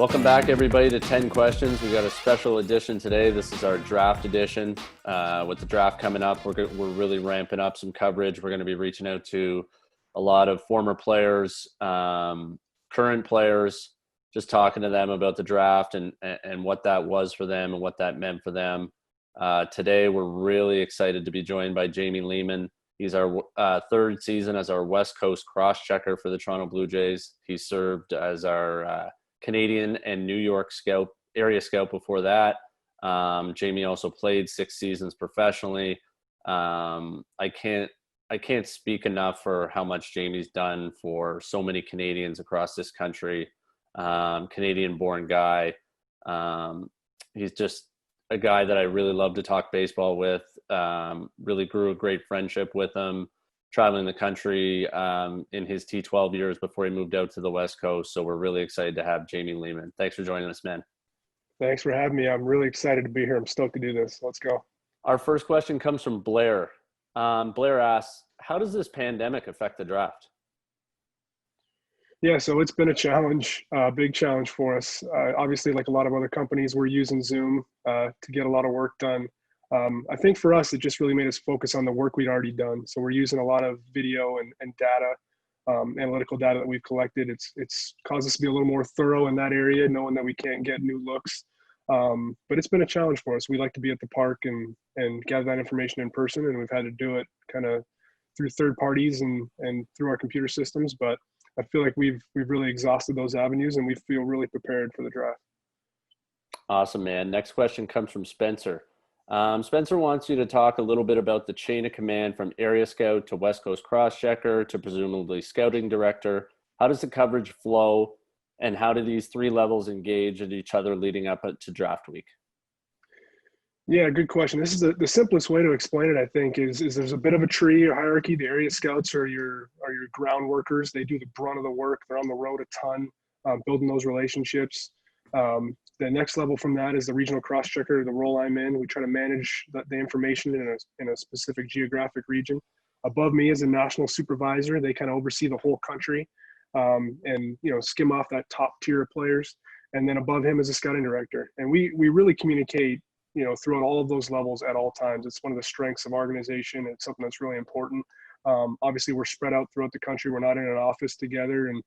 Welcome back, everybody, to 10 Questions. We got a special edition today. This is our draft edition. With the draft coming up, we're really ramping up some coverage. We're going to be reaching out to a lot of former players, current players, just talking to them about the draft and what that was for them and what that meant for them. Today, we're really excited to be joined by Jamie Lehman. He's our third season as our West Coast Crosschecker for the Toronto Blue Jays. He served as our Canadian and New York area scout before that. Jamie also played 6 seasons professionally. I can't speak enough for how much Jamie's done for so many Canadians across this country. Canadian-born guy. He's just a guy that I really love to talk baseball with. Really grew a great friendship with him, traveling the country in his T12 years before he moved out to the West Coast. So we're really excited to have Jamie Lehman. Thanks for joining us, man. Thanks for having me. I'm really excited to be here. I'm stoked to do this. Let's go. Our first question comes from Blair. Blair asks, how does this pandemic affect the draft? Yeah, so it's been a challenge, a big challenge for us. Obviously, like a lot of other companies, we're using Zoom to get a lot of work done. I think for us, it just really made us focus on the work we'd already done. So we're using a lot of video and data, analytical data that we've collected. It's caused us to be a little more thorough in that area, knowing that we can't get new looks. But it's been a challenge for us. We like to be at the park and gather that information in person, and we've had to do it kind of through third parties and through our computer systems. But I feel like we've really exhausted those avenues, and we feel really prepared for the draft. Awesome, man. Next question comes from Spencer. Spencer wants you to talk a little bit about the chain of command from area scout to West Coast Crosschecker to presumably scouting director. How does the coverage flow, and how do these 3 levels engage at each other leading up to draft week? Yeah, good question. This is the simplest way to explain it, I think, is there's a bit of a tree or hierarchy. The area scouts are your ground workers. They do the brunt of the work. They're on the road a ton, building those relationships. The next level from that is the regional crosschecker, the role I'm in. We try to manage the information in a specific geographic region. Above me is a national supervisor. They kind of oversee the whole country and skim off that top tier of players. And then above him is a scouting director. And we really communicate throughout all of those levels at all times. It's one of the strengths of our organization. It's something that's really important. Obviously, we're spread out throughout the country. We're not in an office together, and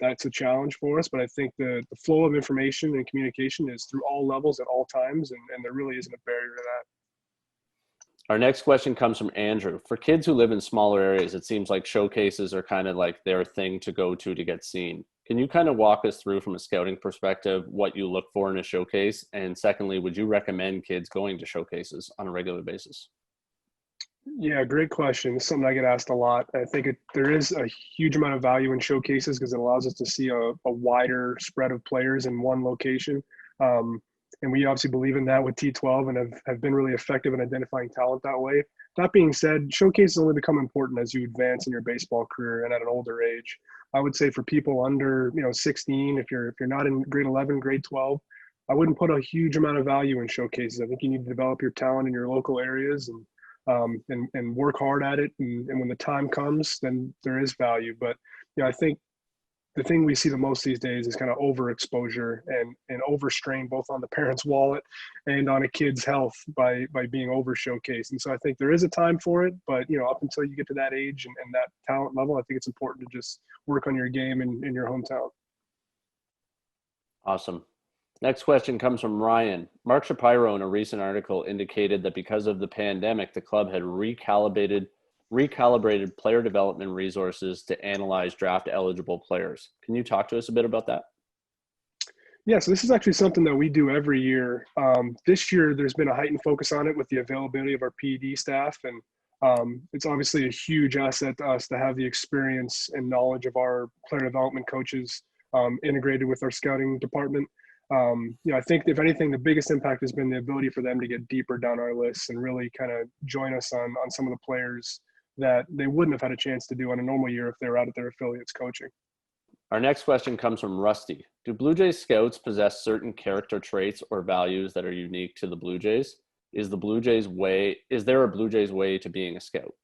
that's a challenge for us. But I think the flow of information and communication is through all levels at all times, and there really isn't a barrier to that. Our next question comes from Andrew. For kids who live in smaller areas, it seems like showcases are kind of like their thing to go to get seen. Can you kind of walk us through from a scouting perspective what you look for in a showcase? And secondly, would you recommend kids going to showcases on a regular basis? Yeah, great question. It's something I get asked a lot. I think there is a huge amount of value in showcases because it allows us to see a wider spread of players in one location. And we obviously believe in that with T12 and have been really effective in identifying talent that way. That being said, showcases only become important as you advance in your baseball career and at an older age. I would say for people under 16, if you're not in grade 11, grade 12, I wouldn't put a huge amount of value in showcases. I think you need to develop your talent in your local areas and work hard at it. And when the time comes, then there is value. But I think the thing we see the most these days is kind of overexposure and overstrain both on the parent's wallet and on a kid's health by being over showcased. And so I think there is a time for it, but up until you get to that age and that talent level, I think it's important to just work on your game in your hometown. Awesome. Next question comes from Ryan. Mark Shapiro in a recent article indicated that because of the pandemic, the club had recalibrated player development resources to analyze draft eligible players. Can you talk to us a bit about that? Yeah, so this is actually something that we do every year. This year, there's been a heightened focus on it with the availability of our PED staff. And it's obviously a huge asset to us to have the experience and knowledge of our player development coaches integrated with our scouting department. I think if anything, the biggest impact has been the ability for them to get deeper down our lists and really kind of join us on some of the players that they wouldn't have had a chance to do on a normal year if they were out at their affiliates coaching. Our next question comes from Rusty. Do Blue Jays scouts possess certain character traits or values that are unique to the Blue Jays? Is there a Blue Jays way to being a scout?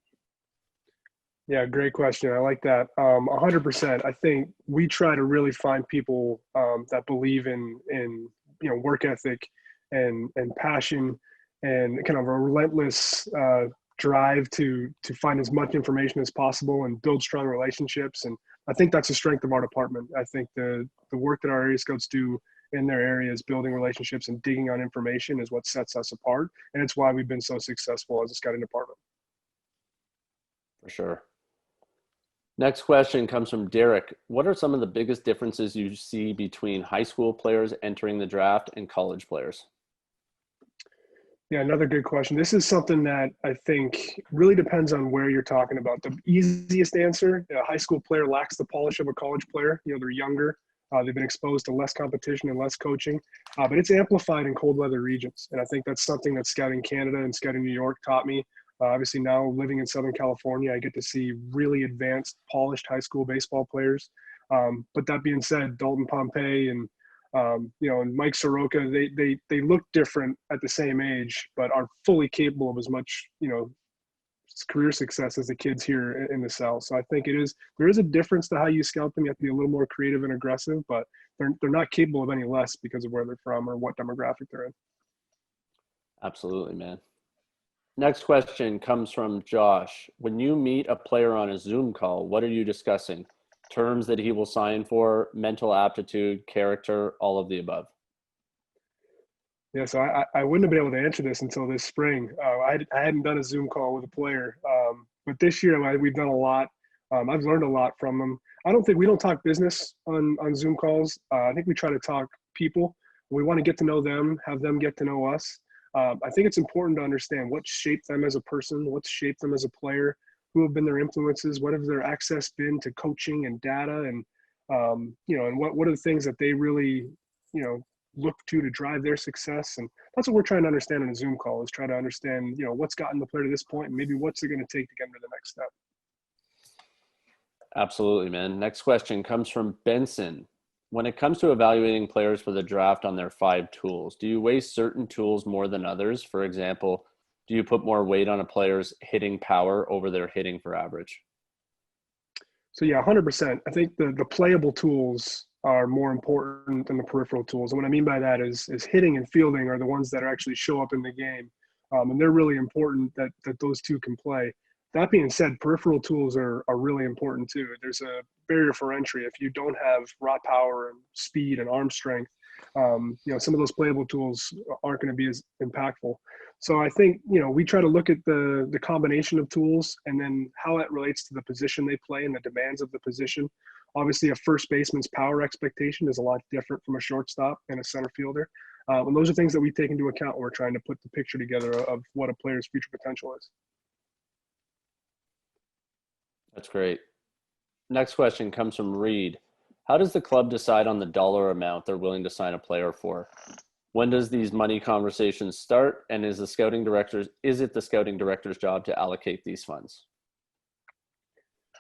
Yeah, great question. I like that. 100%. I think we try to really find people that believe in work ethic and passion and kind of a relentless drive to find as much information as possible and build strong relationships. And I think that's a strength of our department. I think the work that our area scouts do in their areas, building relationships and digging on information, is what sets us apart, and it's why we've been so successful as a scouting department. For sure. Next question comes from Derek. What are some of the biggest differences you see between high school players entering the draft and college players? Yeah, another good question. This is something that I think really depends on where you're talking about. The easiest answer: a high school player lacks the polish of a college player. They're younger. They've been exposed to less competition and less coaching, but it's amplified in cold weather regions. And I think that's something that Scouting Canada and Scouting New York taught me. Obviously, now living in Southern California, I get to see really advanced, polished high school baseball players. But that being said, Dalton Pompey and Mike Soroka, they look different at the same age, but are fully capable of as much career success as the kids here in the South. So I think there is a difference to how you scout them. You have to be a little more creative and aggressive, but they're not capable of any less because of where they're from or what demographic they're in. Absolutely, man. Next question comes from Josh. When you meet a player on a Zoom call, what are you discussing? Terms that he will sign for, mental aptitude, character, all of the above? Yeah, so I wouldn't have been able to answer this until this spring. I hadn't done a Zoom call with a player, but this year we've done a lot. I've learned a lot from them. We don't talk business on Zoom calls. I think we try to talk people. We want to get to know them, have them get to know us. I think it's important to understand what shaped them as a person, what's shaped them as a player, who have been their influences, what have their access been to coaching and data, and and what are the things that they really look to drive their success. And that's what we're trying to understand in a Zoom call, is try to understand what's gotten the player to this point and maybe what's it going to take to get them to the next step. Absolutely, man. Next question comes from Benson. When it comes to evaluating players for the draft on their 5 tools, do you weigh certain tools more than others? For example, do you put more weight on a player's hitting power over their hitting for average? So yeah, 100%. I think the playable tools are more important than the peripheral tools. And what I mean by that is hitting and fielding are the ones that actually show up in the game. And they're really important that those two can play. That being said, peripheral tools are really important too. There's a barrier for entry. If you don't have raw power and speed and arm strength, some of those playable tools aren't going to be as impactful. So I think, we try to look at the combination of tools and then how it relates to the position they play and the demands of the position. Obviously, a first baseman's power expectation is a lot different from a shortstop and a center fielder. And those are things that we take into account when we're trying to put the picture together of what a player's future potential is. That's great. Next question comes from Reed. How does the club decide on the dollar amount they're willing to sign a player for? When does these money conversations start? And is it the scouting director's job to allocate these funds?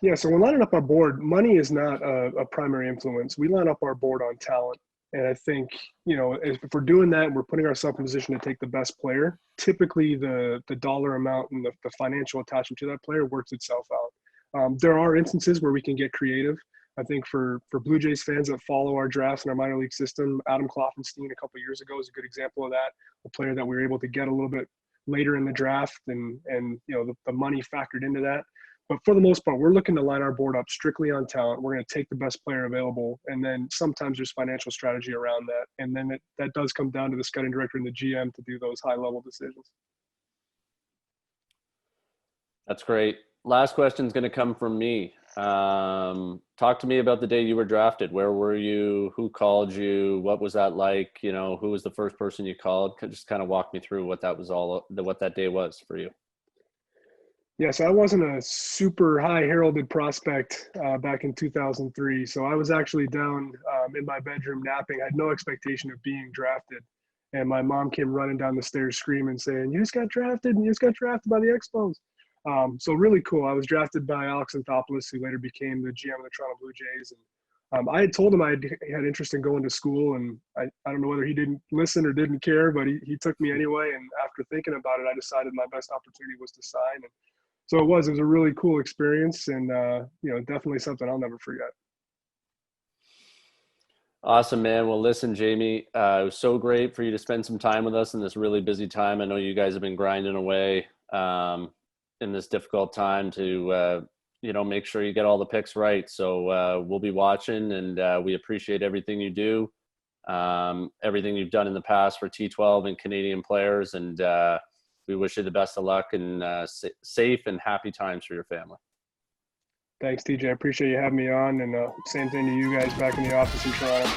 Yeah, so when lining up our board, money is not a primary influence. We line up our board on talent. And I think, if we're doing that, we're putting ourselves in position to take the best player. Typically, the dollar amount and the financial attachment to that player works itself out. There are instances where we can get creative. I think for Blue Jays fans that follow our drafts and our minor league system, Adam Kloffenstein a couple of years ago is a good example of that. A player that we were able to get a little bit later in the draft, and the money factored into that. But for the most part, we're looking to line our board up strictly on talent. We're going to take the best player available, and then sometimes there's financial strategy around that. And then that does come down to the scouting director and the GM to do those high-level decisions. That's great. Last question is going to come from me. Talk to me about the day you were drafted. Where were you? Who called you? What was that like? Who was the first person you called? Just kind of walk me through what that day was for you. Yeah, so I wasn't a super high heralded prospect back in 2003. So I was actually down in my bedroom napping. I had no expectation of being drafted. And my mom came running down the stairs screaming, saying, "You just got drafted, and you just got drafted by the Expos." So really cool. I was drafted by Alex Anthopoulos, who later became the GM of the Toronto Blue Jays. And I had told him I had interest in going to school, and I don't know whether he didn't listen or didn't care, but he took me anyway. And after thinking about it, I decided my best opportunity was to sign. And So it was a really cool experience, and definitely something I'll never forget. Awesome, man. Well, listen, Jamie, it was so great for you to spend some time with us in this really busy time. I know you guys have been grinding away in this difficult time to, make sure you get all the picks right. So we'll be watching, and we appreciate everything you do, everything you've done in the past for T12 and Canadian players. And we wish you the best of luck and safe and happy times for your family. Thanks, TJ. I appreciate you having me on, and same thing to you guys back in the office in Toronto.